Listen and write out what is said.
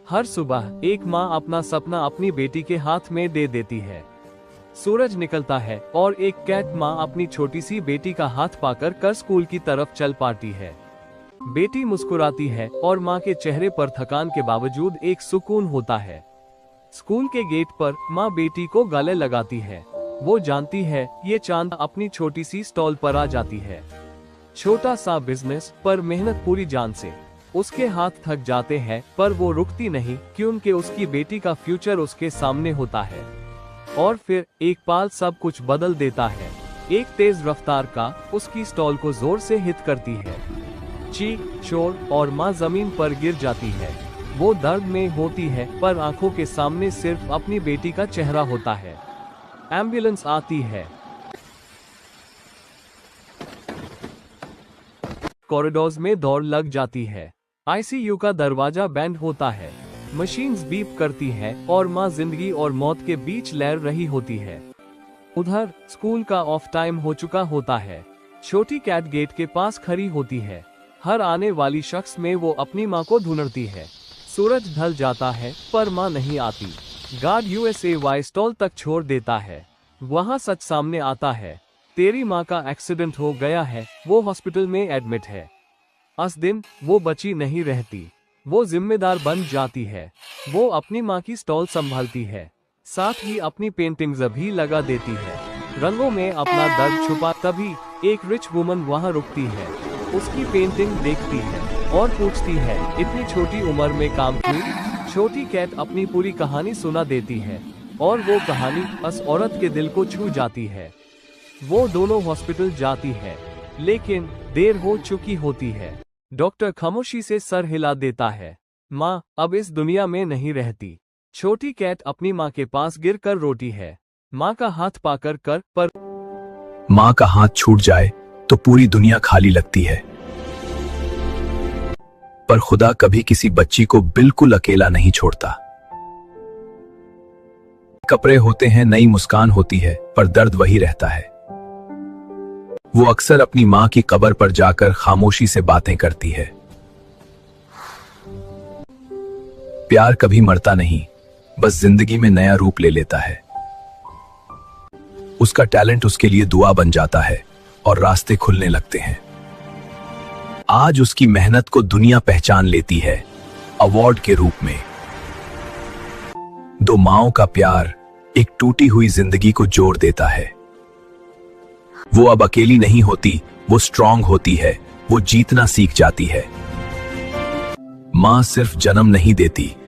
हर सुबह एक माँ अपना सपना अपनी बेटी के हाथ में दे देती है। सूरज निकलता है और एक कैट माँ अपनी छोटी सी बेटी का हाथ पाकर स्कूल की तरफ चल पाती है। बेटी मुस्कुराती है और माँ के चेहरे पर थकान के बावजूद एक सुकून होता है। स्कूल के गेट पर माँ बेटी को गले लगाती है। वो जानती है ये चांद अपनी छोटी सी स्टॉल पर आ जाती है। छोटा सा बिजनेस पर मेहनत पूरी जान से। उसके हाथ थक जाते हैं पर वो रुकती नहीं क्योंकि उसकी बेटी का फ्यूचर उसके सामने होता है। और फिर एक पल सब कुछ बदल देता है। एक तेज रफ्तार का उसकी स्टॉल को जोर से हिट करती है। चीख, शोर और माँ जमीन पर गिर जाती है। वो दर्द में होती है पर आंखों के सामने सिर्फ अपनी बेटी का चेहरा होता है। एम्बुलेंस आती है। कॉरिडोर्स में दौड़ लग जाती है। आईसीयू का दरवाजा बंद होता है। मशीन्स बीप करती है और माँ जिंदगी और मौत के बीच लहर रही होती है। उधर स्कूल का ऑफ टाइम हो चुका होता है। छोटी कैट गेट के पास खड़ी होती है। हर आने वाली शख्स में वो अपनी माँ को ढूंढती है। सूरज ढल जाता है पर माँ नहीं आती। गार्ड यूएसए स्टॉल तक छोड़ देता है। वहाँ सच सामने आता है। तेरी माँ का एक्सीडेंट हो गया है, वो हॉस्पिटल में एडमिट है। उस दिन वो बची नहीं रहती। वो जिम्मेदार बन जाती है। वो अपनी माँ की स्टॉल संभालती है, साथ ही अपनी पेंटिंग्स भी लगा देती है, रंगों में अपना दर्द छुपा। तभी एक रिच वुमन वहाँ रुकती है, उसकी पेंटिंग देखती है और पूछती है इतनी छोटी उम्र में काम क्यों। छोटी कैट अपनी पूरी कहानी सुना देती है और वो कहानी उस औरत के दिल को छू जाती है। वो दोनों हॉस्पिटल जाती है लेकिन देर हो चुकी होती है। डॉक्टर खामोशी से सर हिला देता है। माँ अब इस दुनिया में नहीं रहती। छोटी कैट अपनी माँ के पास गिरकर रोती है। माँ का हाथ पाकर पर माँ का हाथ छूट जाए तो पूरी दुनिया खाली लगती है। पर खुदा कभी किसी बच्ची को बिल्कुल अकेला नहीं छोड़ता। कपड़े होते हैं, नई मुस्कान होती है, पर दर्द वही रहता है। वो अक्सर अपनी माँ की कब्र पर जाकर खामोशी से बातें करती है। प्यार कभी मरता नहीं, बस जिंदगी में नया रूप ले लेता है। उसका टैलेंट उसके लिए दुआ बन जाता है और रास्ते खुलने लगते हैं। आज उसकी मेहनत को दुनिया पहचान लेती है, अवार्ड के रूप में। दो माँओं का प्यार एक टूटी हुई जिंदगी को जोड़ देता है। वो अब अकेली नहीं होती, वो स्ट्रांग होती है, वो जीतना सीख जाती है। माँ सिर्फ जन्म नहीं देती,